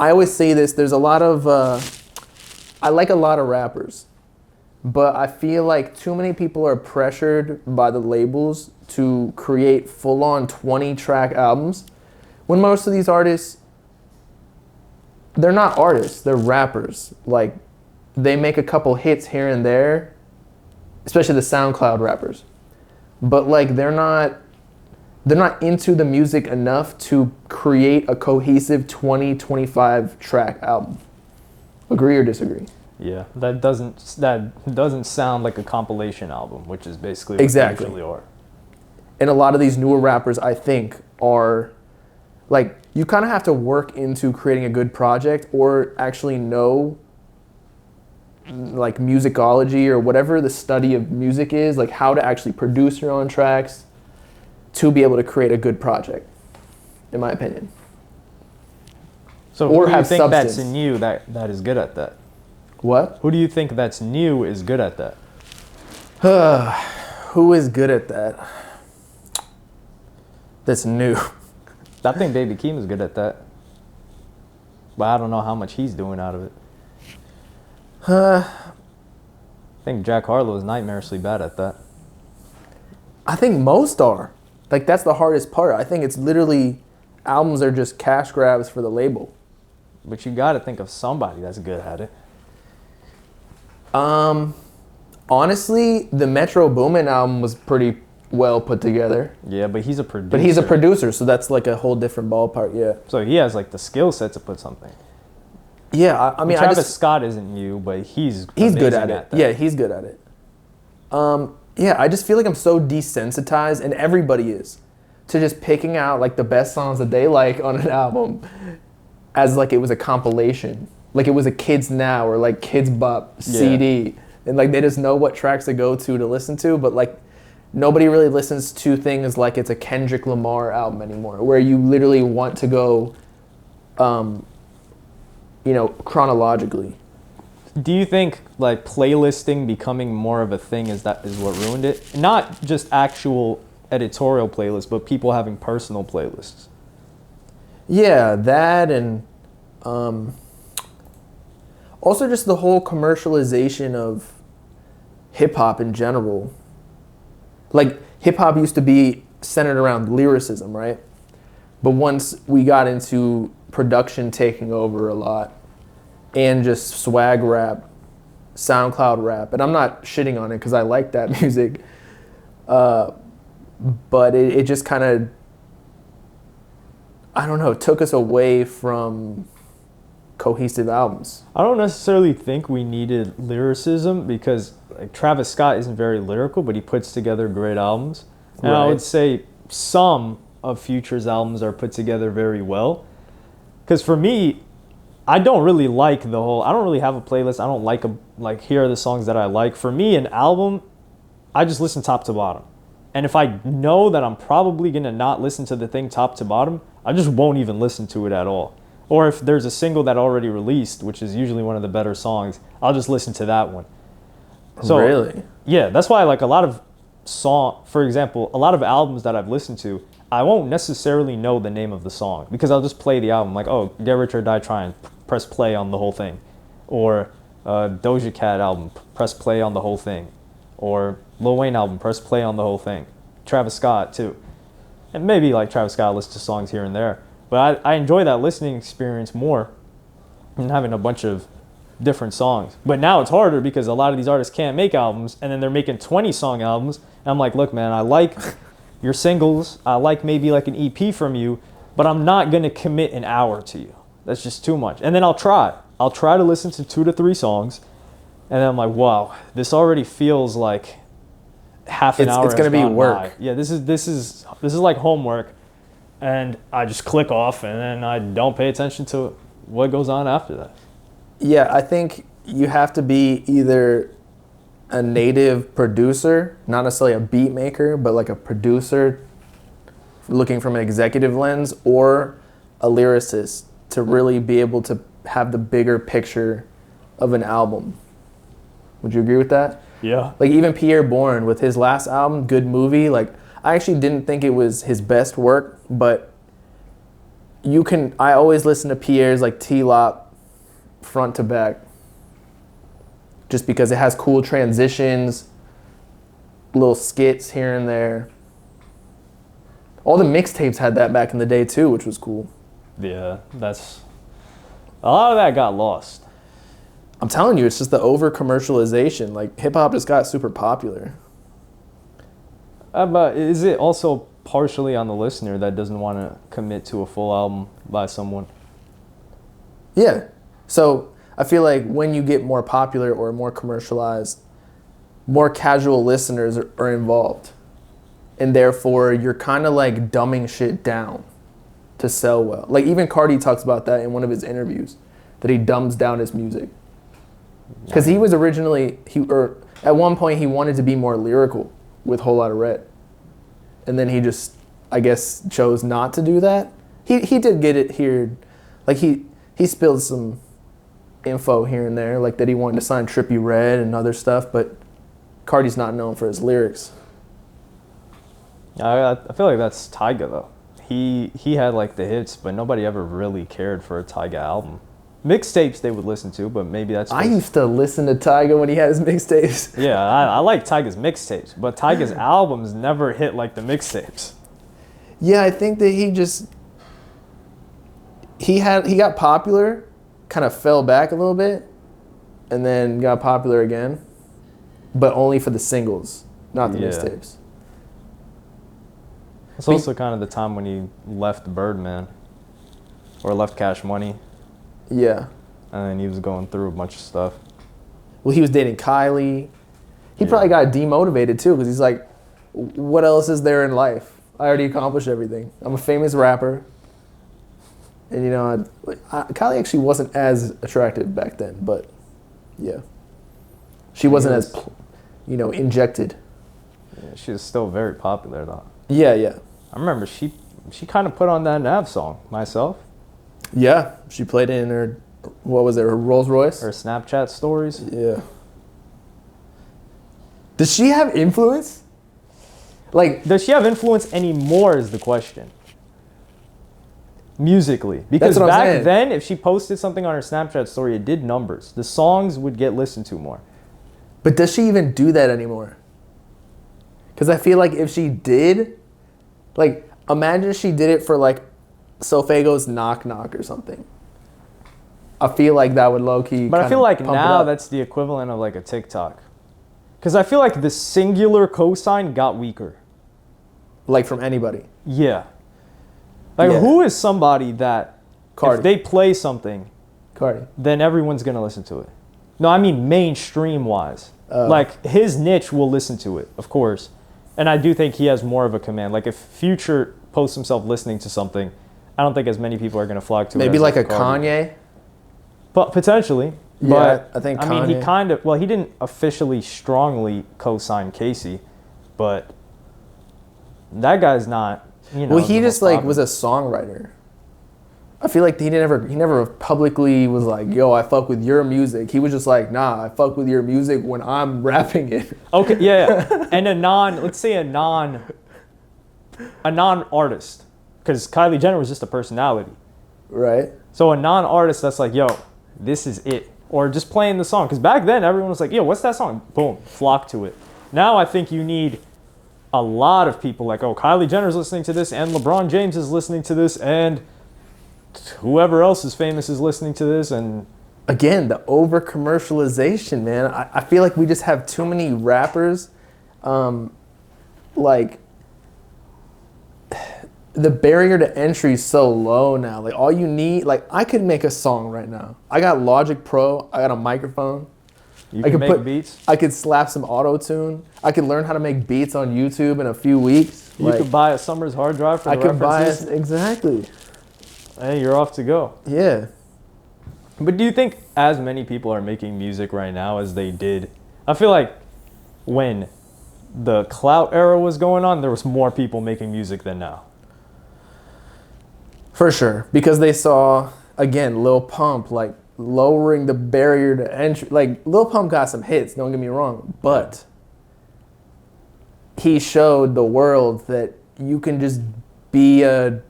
I always say this, there's a lot of, I like a lot of rappers, but I feel like too many people are pressured by the labels to create full-on 20-track albums, when most of these artists, they're not artists, they're rappers. Like, they make a couple hits here and there, especially the SoundCloud rappers. But like, they're not into the music enough to create a cohesive 20-25 track album. Agree or disagree? Yeah, that doesn't sound like a compilation album, which is basically what Exactly. they usually are. And a lot of these newer rappers, I think, are like, you kind of have to work into creating a good project or actually know like musicology or whatever the study of music is, like how to actually produce your own tracks to be able to create a good project, in my opinion. So or who do you have think substance. that's new that is good at that? What? Who do you think that's new is good at that? Who is good at that? That's new. I think Baby Keem is good at that. But I don't know how much he's doing out of it. I think Jack Harlow is nightmarishly bad at that. I think most are. Like, that's the hardest part. I think it's literally, albums are just cash grabs for the label. But you got to think of somebody that's good at it. Honestly, the Metro Boomin album was pretty well put together. Yeah, but he's a producer. But he's a producer, so that's like a whole different ballpark, yeah. So he has like the skill set to put something. Yeah, I mean, Travis Scott isn't new, but he's good at it. that. Yeah, he's good at it. Yeah, I just feel like I'm so desensitized, and everybody is, to just picking out like the best songs that they like on an album as like it was a compilation. Like it was a Kids Now or like Kids Bop CD. And like they just know what tracks to go to listen to, but like nobody really listens to things like it's a Kendrick Lamar album anymore, where you literally want to go, chronologically. Do you think like playlisting becoming more of a thing is what ruined it? Not just actual editorial playlists, but people having personal playlists. Yeah, that and also just the whole commercialization of hip hop in general. Like hip hop used to be centered around lyricism, right? But once we got into production taking over a lot and just swag rap, SoundCloud rap, and I'm not shitting on it because I like that music, but it just kind of, I don't know, took us away from cohesive albums. I don't necessarily think we needed lyricism because like Travis Scott isn't very lyrical, but he puts together great albums. And I would say some of Future's albums are put together very well. Because for me, I don't really like I don't really have a playlist. I don't like here are the songs that I like. For me, an album, I just listen top to bottom. And if I know that I'm probably going to not listen to the thing top to bottom, I just won't even listen to it at all. Or if there's a single that already released, which is usually one of the better songs, I'll just listen to that one. So, really? Yeah, that's why like a lot of for example, a lot of albums that I've listened to, I won't necessarily know the name of the song because I'll just play the album like, oh, Get Rich or Die Trying, press play on the whole thing. Or Doja Cat album, press play on the whole thing. Or Lil Wayne album, press play on the whole thing. Travis Scott too. And maybe like Travis Scott listens to songs here and there. But I enjoy that listening experience more than having a bunch of different songs. But now it's harder because a lot of these artists can't make albums, and then they're making 20-song albums. And I'm like, look, man, I like your singles. I like maybe like an EP from you, but I'm not going to commit an hour to you. That's just too much. And then I'll try to listen to 2 to 3 songs, and then I'm like, wow, this already feels like half an hour. It's going to be work. By. Yeah, this is like homework. And I just click off, and then I don't pay attention to what goes on after that. Yeah, I think you have to be either a native producer, not necessarily a beat maker, but like a producer looking from an executive lens, or a lyricist to really be able to have the bigger picture of an album. Would you agree with that? Yeah. Like even Pierre Bourne with his last album, Good Movie, like I actually didn't think it was his best work, but I always listen to Pierre's like T-Lop front to back. Just because it has cool transitions, little skits here and there. All the mixtapes had that back in the day too, which was cool. Yeah, that's a lot of that got lost. I'm telling you, it's just the over commercialization. Like hip hop just got super popular. But is it also partially on the listener that doesn't want to commit to a full album by someone? Yeah. So I feel like when you get more popular or more commercialized, more casual listeners are involved. And therefore, you're kind of like dumbing shit down to sell well. Like even Cardi talks about that in one of his interviews, that he dumbs down his music. Because he was originally, at one point he wanted to be more lyrical with Whole Lotta Red. And then he just, I guess, chose not to do that. He did get it here. Like he spilled some info here and there, like that he wanted to sign Trippie Redd and other stuff, but Cardi's not known for his lyrics. I feel like that's Tyga though. He had like the hits, but nobody ever really cared for a Tyga album. Mixtapes they would listen to, but maybe that's I used to listen to Tyga when he had his mixtapes. Yeah, I like Tyga's mixtapes, but Tyga's albums never hit like the mixtapes. Yeah, I think that he got popular, kind of fell back a little bit, and then got popular again, but only for the singles, not the mixtapes. It's also kind of the time when he left Birdman, or left Cash Money. Yeah. And then he was going through a bunch of stuff. Well, he was dating Kylie. He probably got demotivated too, because he's like, what else is there in life? I already accomplished everything. I'm a famous rapper. And you know, Kylie actually wasn't as attractive back then, but yeah. She wasn't as, injected. Yeah, she was still very popular though. Yeah. I remember she kind of put on that Nav song, Myself. Yeah, she played it in her, what was it, her Rolls Royce? Her Snapchat stories. Yeah. Does she have influence? Like, does she have influence anymore is the question. Musically. Because back then, if she posted something on her Snapchat story, it did numbers. The songs would get listened to more. But does she even do that anymore? Because I feel like if she did, like, imagine she did it for, like, Sofago's Knock Knock or something. I feel like that would low-key. But I feel like now that's the equivalent of like a TikTok. Because I feel like the singular cosign got weaker. Like from anybody. Yeah. Like who is somebody that Cardi. If they play something, Cardi, then everyone's going to listen to it. No, I mean mainstream wise. Like his niche will listen to it, of course. And I do think he has more of a command. Like if Future posts himself listening to something, I don't think as many people are going to flock to it. Maybe like a Kanye? But potentially. Yeah, but I think Kanye. I mean, he didn't officially strongly co-sign Casey, but that guy's not, Well, he just like was a songwriter. I feel like he never publicly was like, yo, I fuck with your music. He was just like, nah, I fuck with your music when I'm rapping it. Okay, yeah. And let's say a non-artist. Because Kylie Jenner was just a personality. Right. So a non-artist that's like, yo, this is it. Or just playing the song. Because back then, everyone was like, yo, what's that song? Boom, flock to it. Now I think you need a lot of people like, oh, Kylie Jenner's listening to this, and LeBron James is listening to this, and whoever else is famous is listening to this. And again, the over-commercialization, man. I feel like we just have too many rappers, like... The barrier to entry is so low now. Like all you need, like I could make a song right now. I got Logic Pro. I got a microphone. You can make beats. I could slap some auto-tune. I could learn how to make beats on YouTube in a few weeks. You could buy a Summers hard drive for the references. I could buy it, exactly. Hey, you're off to go. Yeah. But do you think as many people are making music right now as they did? I feel like when the clout era was going on, there was more people making music than now. For sure, because they saw, again, Lil Pump, like, lowering the barrier to entry. Like, Lil Pump got some hits, don't get me wrong, but he showed the world that you can just be a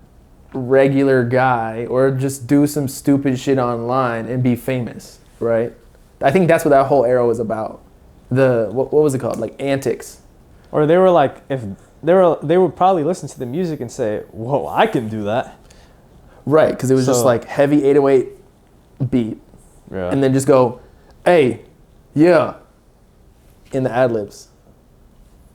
regular guy or just do some stupid shit online and be famous, right? I think that's what that whole era was about. What was it called? Like antics. Or they were like, if they would probably listen to the music and say, "Whoa, I can do that." Right, because it was just like heavy 808 beat, Yeah. and then just go, "Hey, yeah," in the ad libs.